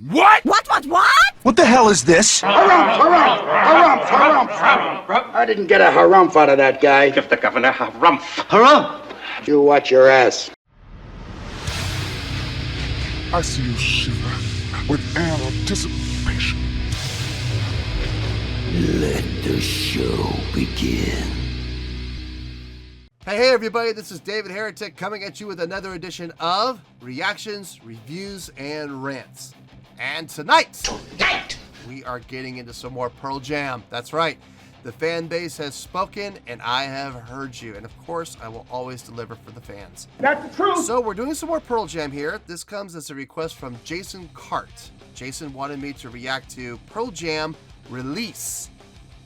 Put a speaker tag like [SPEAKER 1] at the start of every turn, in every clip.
[SPEAKER 1] What?
[SPEAKER 2] What?
[SPEAKER 3] What the hell is this?
[SPEAKER 4] Harumph! I didn't get a harumph out of that guy.
[SPEAKER 5] Give the governor harumph.
[SPEAKER 3] Harumph!
[SPEAKER 4] You watch your ass.
[SPEAKER 1] I see you shiver with anticipation.
[SPEAKER 6] Let the show begin.
[SPEAKER 7] Hey everybody, this is David Heretic coming at you with another edition of Reactions, Reviews, and Rants. And tonight, we are getting into some more Pearl Jam. That's right, the fan base has spoken and I have heard you. And of course, I will always deliver for the fans.
[SPEAKER 4] That's the truth.
[SPEAKER 7] So we're doing some more Pearl Jam here. This comes as a request from Jason Cart. Jason wanted me to react to Pearl Jam Release,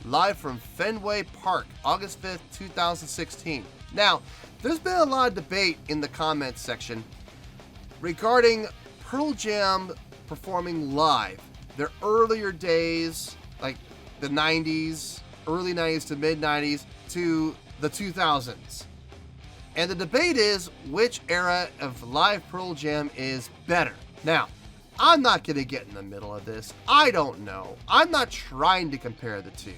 [SPEAKER 7] live from Fenway Park, August 5th, 2016. Now, there's been a lot of debate in the comments section regarding Pearl Jam performing live. Their earlier days, like the 90s, early 90s to mid 90s to the 2000s. And the debate is which era of live Pearl Jam is better. Now, I'm not going to get in the middle of this. I don't know. I'm not trying to compare the two.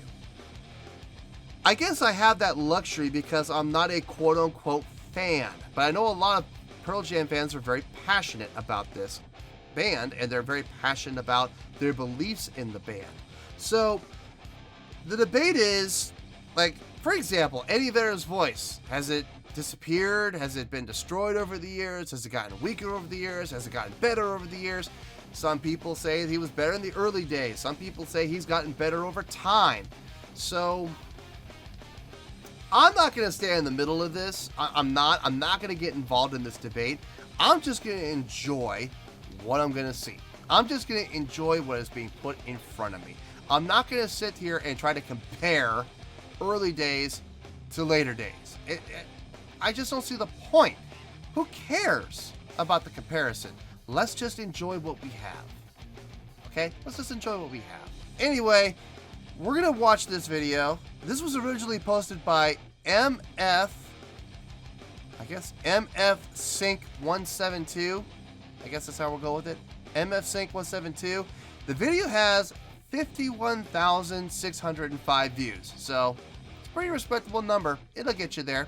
[SPEAKER 7] I guess I have that luxury because I'm not a quote-unquote fan. But I know a lot of Pearl Jam fans are very passionate about this band, and they're very passionate about their beliefs in the band. So, the debate is, like, for example, Eddie Vedder's voice. Has it disappeared? Has it been destroyed over the years? Has it gotten weaker over the years? Has it gotten better over the years? Some people say he was better in the early days. Some people say he's gotten better over time. So, I'm not going to stay in the middle of this. I'm not going to get involved in this debate. I'm just going to enjoy what I'm going to see. I'm just going to enjoy what is being put in front of me. I'm not going to sit here and try to compare early days to later days. I just don't see the point. Who cares about the comparison? Let's just enjoy what we have. Okay? Let's just enjoy what we have. Anyway, we're going to watch this video. This was originally posted by MF Sync 172. I guess that's how we'll go with it. MF Sync 172. The video has 51,605 views. So, it's a pretty respectable number. It'll get you there.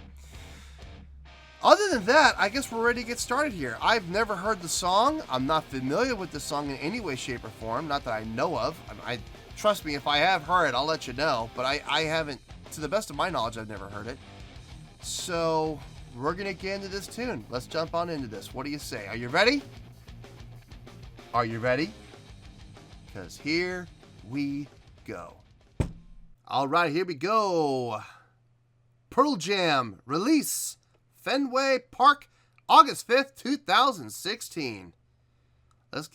[SPEAKER 7] Other than that, I guess we're ready to get started here. I've never heard the song. I'm not familiar with the song in any way, shape, or form. Not that I know of. Trust me, if I have heard it, I'll let you know. But I haven't, to the best of my knowledge, I've never heard it. So, we're going to get into this tune. Let's jump on into this. What do you say? Are you ready? Are you ready? Because here we go. All right, here we go. Pearl Jam Release, Fenway Park, August 5th, 2016. Let's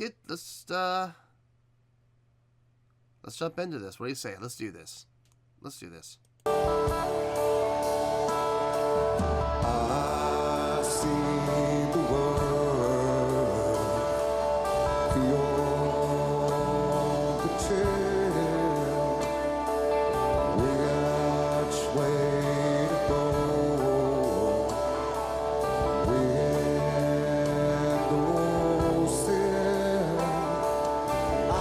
[SPEAKER 7] jump into this. What do you say? Let's do this. Let's do this.
[SPEAKER 8] I see the world beyond the trail. Which way to go? Wind blows in. I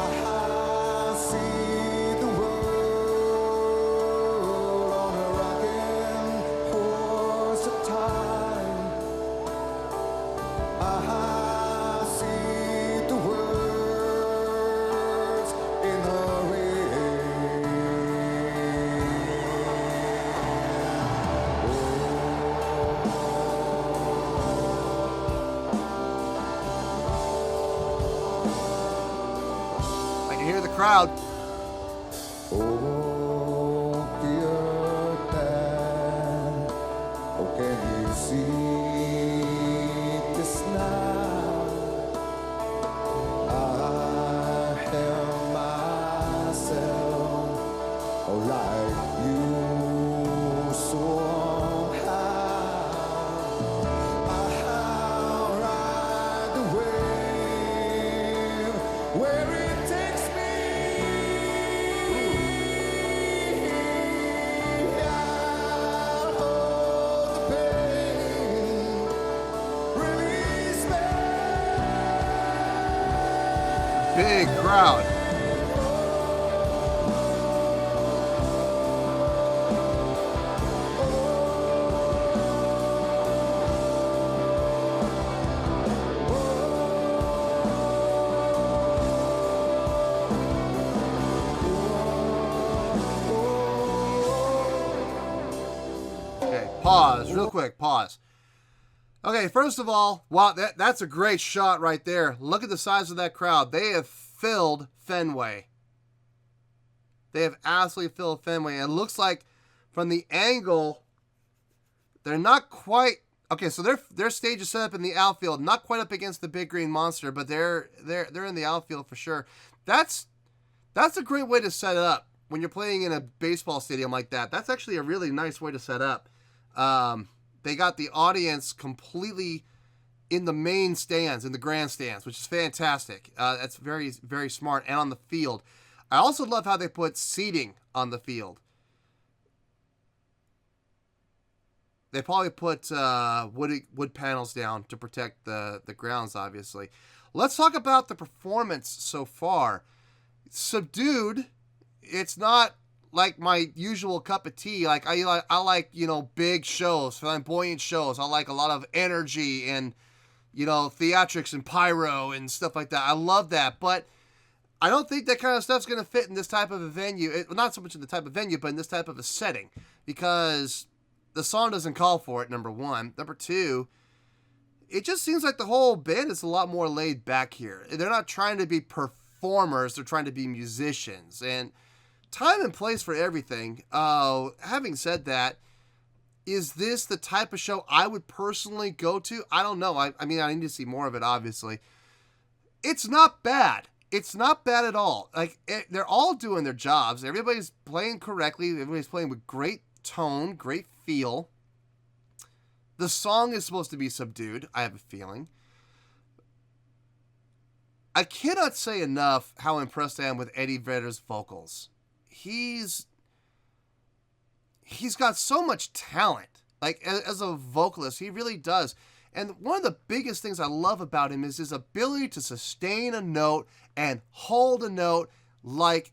[SPEAKER 8] see the world on a rocking horse of time. I see the words in the rain.
[SPEAKER 7] I can hear the crowd.
[SPEAKER 8] Oh, dear Dad, oh, can you see this now? I held myself like you somehow. I'll ride the wave where it takes me. I'll hold the pain, release me.
[SPEAKER 7] big crowd. Okay, pause, real quick, pause. Okay, first of all, wow, that's a great shot right there. Look at the size of that crowd. They have filled Fenway. They have absolutely filled Fenway. And it looks like from the angle, they're not quite... Okay, so their stage is set up in the outfield, not quite up against the big green monster, but they're in the outfield for sure. That's a great way to set it up when you're playing in a baseball stadium like that. That's actually a really nice way to set up. They got the audience completely in the main stands, in the grandstands, which is fantastic. That's very, very smart. And on the field. I also love how they put seating on the field. They probably put wood panels down to protect the grounds, obviously. Let's talk about the performance so far. Subdued. It's not like my usual cup of tea. Like I like, you know, big shows, flamboyant shows. I like a lot of energy and, you know, theatrics and pyro and stuff like that. I love that, but I don't think that kind of stuff's going to fit in this type of a venue. Not so much in the type of venue, but in this type of a setting, because the song doesn't call for it, number one. Number two, it just seems like the whole band is a lot more laid back here. They're not trying to be performers. They're trying to be musicians. And time and place for everything. Having said that, is this the type of show I would personally go to? I don't know. I mean, I need to see more of it, obviously. It's not bad. It's not bad at all. Like, they're all doing their jobs. Everybody's playing correctly. Everybody's playing with great tone, great feel. The song is supposed to be subdued, I have a feeling. I cannot say enough how impressed I am with Eddie Vedder's vocals. He's got so much talent. Like, as a vocalist, he really does. And one of the biggest things I love about him is his ability to sustain a note and hold a note like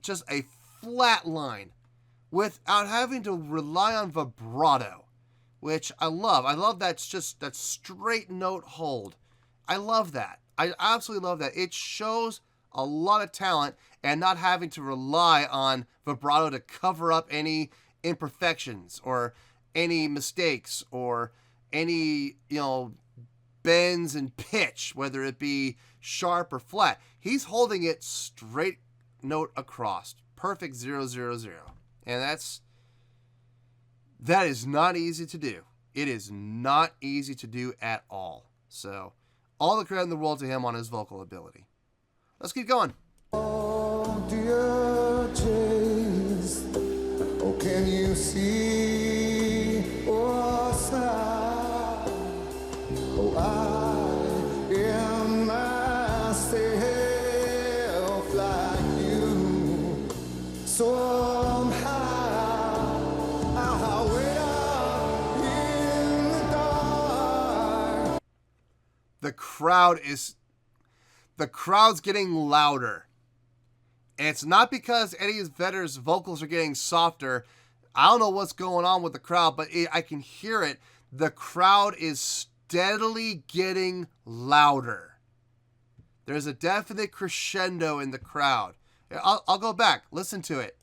[SPEAKER 7] just a flat line without having to rely on vibrato, which I love. I love that straight note hold. I love that. I absolutely love that. It shows a lot of talent and not having to rely on vibrato to cover up any imperfections or any mistakes or any, you know, bends in pitch, whether it be sharp or flat. He's holding it straight note across. Perfect 0, 0, 0. And that is not easy to do. It is not easy to do at all. So, all the credit in the world to him on his vocal ability. Let's keep going.
[SPEAKER 8] Oh, dear James, oh, can you see what's now? Oh, I am myself like you. Somehow I'll wait up in the dark.
[SPEAKER 7] The crowd's getting louder. And it's not because Eddie Vedder's vocals are getting softer. I don't know what's going on with the crowd, but I can hear it. The crowd is steadily getting louder. There's a definite crescendo in the crowd. I'll go back. Listen to it.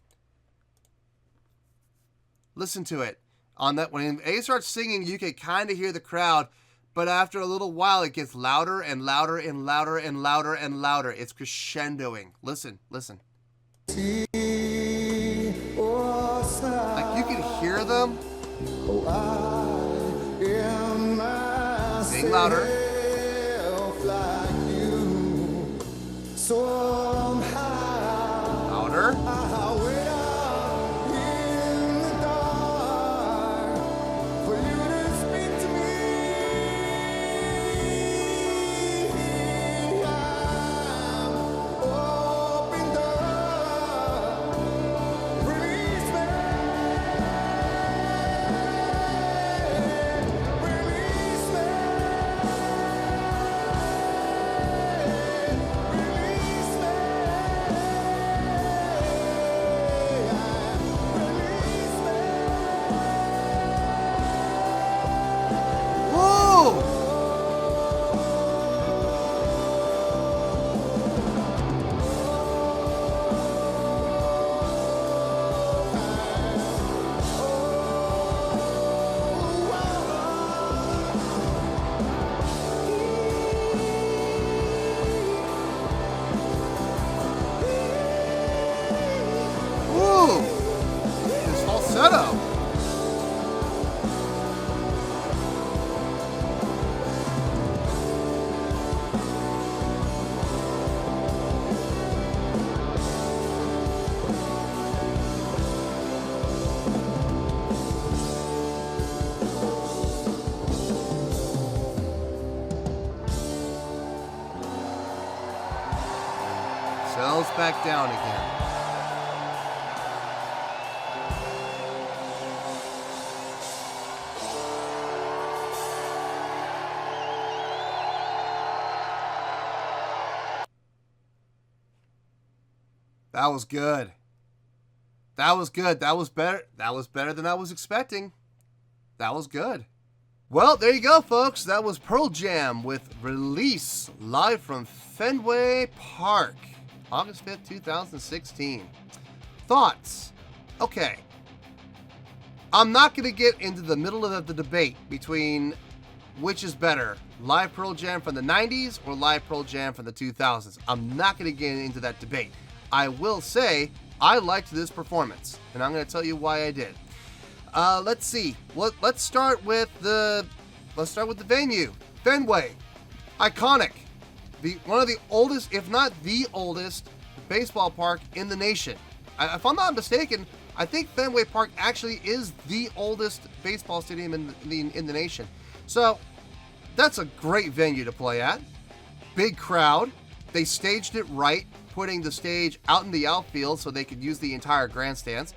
[SPEAKER 7] Listen to it. On that, when Eddie starts singing, you can kind of hear the crowd. But after a little while, it gets louder and louder and louder and louder and louder. It's crescendoing. Listen, listen. Like, you can hear them. Sing louder. Louder. Settles back down again. That was good. That was good. That was better. That was better than I was expecting. That was good. Well, there you go, folks. That was Pearl Jam with Release, live from Fenway Park, August 5th, 2016. Thoughts? Okay. I'm not going to get into the middle of the debate between which is better, live Pearl Jam from the 90s or live Pearl Jam from the 2000s. I'm not going to get into that debate. I will say I liked this performance, and I'm going to tell you why I did. Let's see. Let's start with the venue, Fenway, iconic. One of the oldest, if not the oldest, baseball park in the nation. If I'm not mistaken, I think Fenway Park actually is the oldest baseball stadium in the nation. So that's a great venue to play at. Big crowd. They staged it right, putting the stage out in the outfield so they could use the entire grandstands.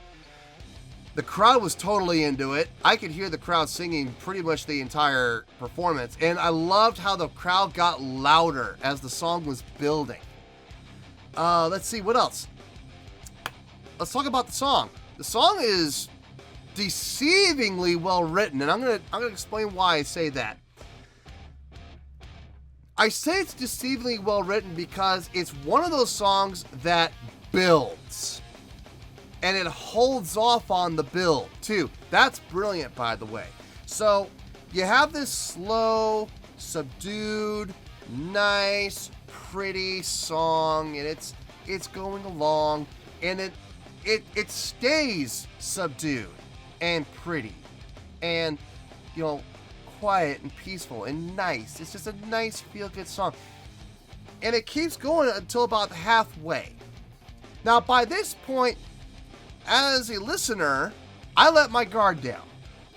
[SPEAKER 7] The crowd was totally into it. I could hear the crowd singing pretty much the entire performance, and I loved how the crowd got louder as the song was building. Let's see, what else? Let's talk about the song. The song is deceivingly well written, and I'm gonna explain why I say that. I say it's deceivingly well written because it's one of those songs that builds. And it holds off on the build, too. That's brilliant, by the way. So, you have this slow, subdued, nice, pretty song, and it's going along, and it stays subdued and pretty and, you know, quiet and peaceful and nice. It's just a nice, feel-good song. And it keeps going until about halfway. Now, by this point, as a listener, I let my guard down.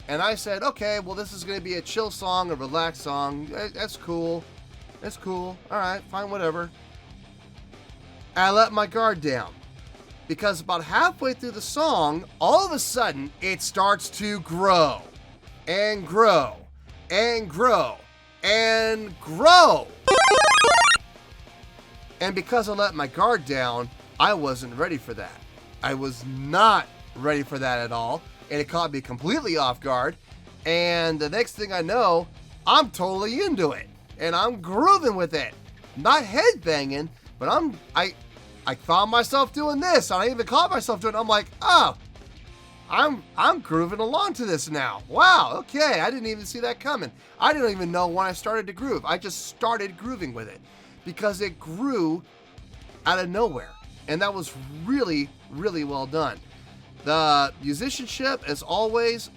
[SPEAKER 7] And I said, okay, well, this is going to be a chill song, a relaxed song. That's cool. That's cool. All right, fine, whatever. I let my guard down. Because about halfway through the song, all of a sudden, it starts to grow. And grow. And grow. And grow. And because I let my guard down, I wasn't ready for that. I was not ready for that at all, and it caught me completely off guard, and the next thing I know, I'm totally into it, and I'm grooving with it. Not headbanging, but I found myself doing this, and I even caught myself doing it. I'm like, oh, I'm grooving along to this now. Wow, okay, I didn't even see that coming. I didn't even know when I started to groove. I just started grooving with it, because it grew out of nowhere. And that was really, really well done. The musicianship, as always,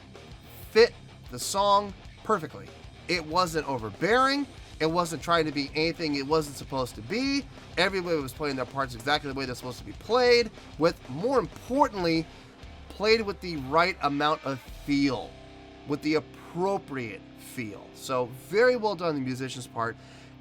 [SPEAKER 7] fit the song perfectly. It wasn't overbearing. It wasn't trying to be anything it wasn't supposed to be. Everybody was playing their parts exactly the way they're supposed to be played, with, more importantly, played with the right amount of feel, with the appropriate feel. So very well done on the musician's part.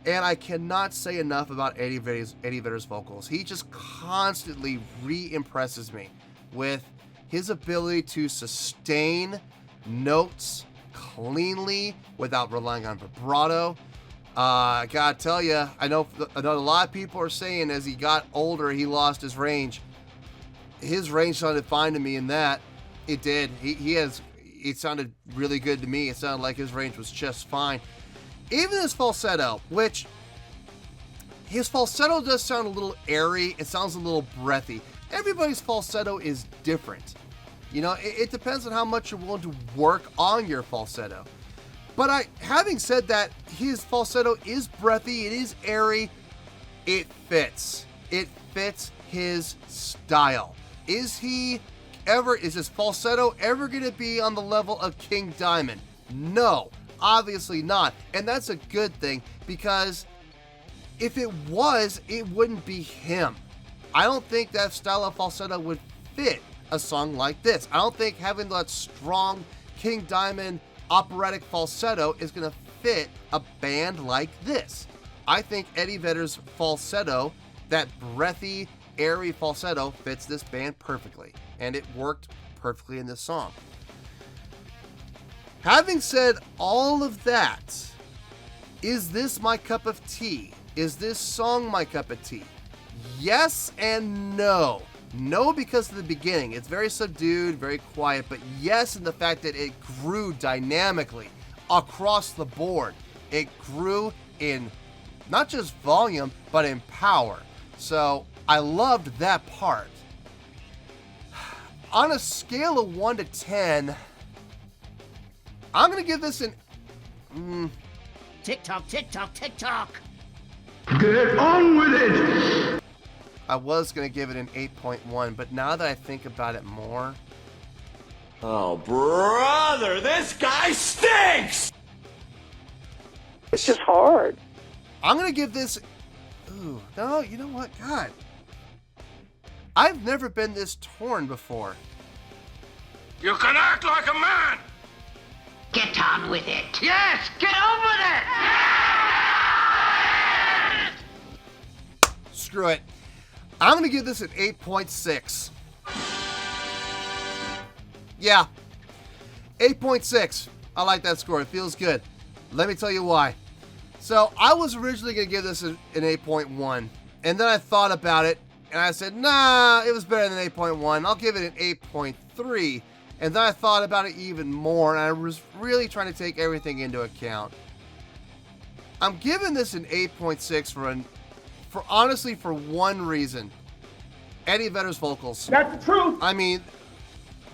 [SPEAKER 7] And I cannot say enough about Eddie Vedder's vocals. He just constantly re-impresses me with his ability to sustain notes cleanly without relying on vibrato. I gotta tell you, I know a lot of people are saying as he got older, he lost his range. His range sounded fine to me in that. It did. It sounded really good to me. It sounded like his range was just fine. Even his falsetto, which his falsetto does sound a little airy. It sounds a little breathy. Everybody's falsetto is different. You know, it depends on how much you're willing to work on your falsetto. But having said that, his falsetto is breathy. It is airy. It fits. It fits his style. Is his falsetto ever going to be on the level of King Diamond? No. Obviously not. And that's a good thing, because if it was, it wouldn't be him. I don't think that style of falsetto would fit a song like this. I don't think having that strong King Diamond operatic falsetto is going to fit a band like this. I think Eddie Vedder's falsetto That breathy, airy falsetto fits this band perfectly, and it worked perfectly in this song. Having said all of that, is this my cup of tea? Is this song my cup of tea? Yes and no. No, because of the beginning. It's very subdued, very quiet, but yes in the fact that it grew dynamically across the board. It grew in not just volume, but in power. So I loved that part. On a scale of 1 to 10, I'm going to give this an...
[SPEAKER 2] Tick tock, tick tock, tick tock.
[SPEAKER 6] Get on with it!
[SPEAKER 7] I was going to give it an 8.1, but now that I think about it more...
[SPEAKER 6] Oh, brother, this guy stinks!
[SPEAKER 5] It's just hard.
[SPEAKER 7] I'm going to give this... Ooh, no, you know what? God. I've never been this torn before.
[SPEAKER 4] You can act like a man!
[SPEAKER 2] Get on with it. Yes, get on with it.
[SPEAKER 7] Screw it. I'm going to give this an 8.6. Yeah. 8.6. I like that score. It feels good. Let me tell you why. So, I was originally going to give this an 8.1. And then I thought about it. And I said, nah, it was better than 8.1. I'll give it an 8.3. And then I thought about it even more. And I was really trying to take everything into account. I'm giving this an 8.6 honestly for one reason. Eddie Vedder's vocals.
[SPEAKER 5] That's the truth.
[SPEAKER 7] I mean,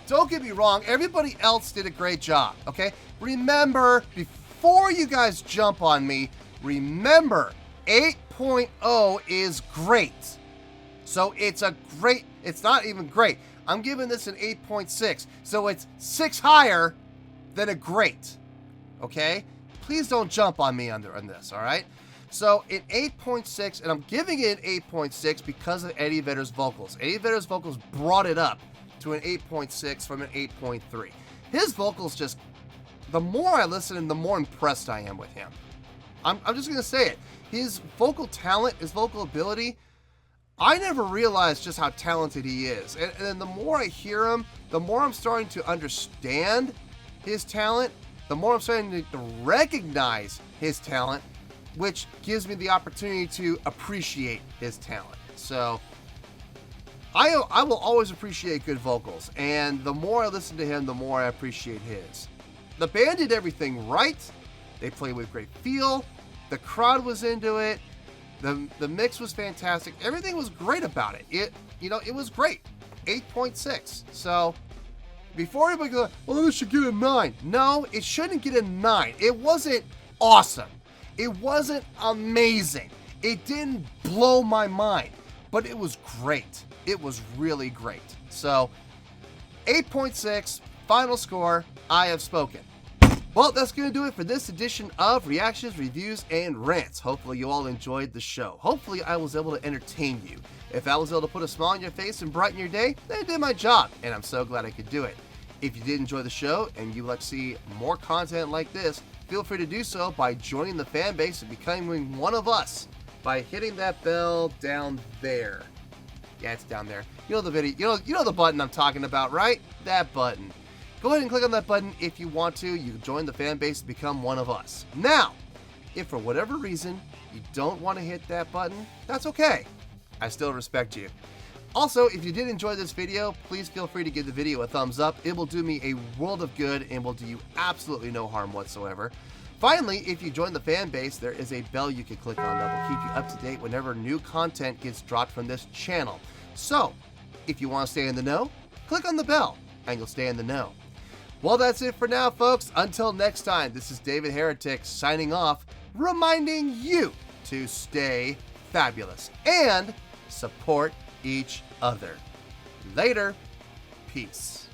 [SPEAKER 7] don't get me wrong, everybody else did a great job, okay? Remember, before you guys jump on me, remember, 8.0 is great. So it's not even great. I'm giving this an 8.6. So it's 6 higher than a great, okay? Please don't jump on me on this, all right? So an 8.6, and I'm giving it an 8.6 because of Eddie Vedder's vocals. Eddie Vedder's vocals brought it up to an 8.6 from an 8.3. His vocals just, the more I listen to him, the more impressed I am with him. I'm just going to say it. His vocal talent, his vocal ability, I never realized just how talented he is. And then the more I hear him, the more I'm starting to understand his talent, the more I'm starting to recognize his talent, which gives me the opportunity to appreciate his talent. So I will always appreciate good vocals, and the more I listen to him, the more I appreciate his. The band did everything right. They played with great feel. The crowd was into it. The mix was fantastic. Everything was great about it. It was great. 8.6. So before everybody goes, well, this should get a 9. No, it shouldn't get a 9. It wasn't awesome. It wasn't amazing. It didn't blow my mind, but it was great. It was really great. So 8.6, final score, I have spoken. Well, that's going to do it for this edition of Reactions, Reviews, and Rants. Hopefully you all enjoyed the show. Hopefully I was able to entertain you. If I was able to put a smile on your face and brighten your day, then I did my job, and I'm so glad I could do it. If you did enjoy the show and you'd like to see more content like this, feel free to do so by joining the fan base and becoming one of us by hitting that bell down there. Yeah, it's down there. You know the video, you know the button I'm talking about, right? That button. Go ahead and click on that button if you want to. You can join the fan base and become one of us. Now, if for whatever reason you don't want to hit that button, that's okay. I still respect you. Also, if you did enjoy this video, please feel free to give the video a thumbs up. It will do me a world of good and will do you absolutely no harm whatsoever. Finally, if you join the fan base, there is a bell you can click on that will keep you up to date whenever new content gets dropped from this channel. So, if you want to stay in the know, click on the bell and you'll stay in the know. Well, that's it for now, folks. Until next time, this is David Heretic signing off, reminding you to stay fabulous and support each other. Later. Peace.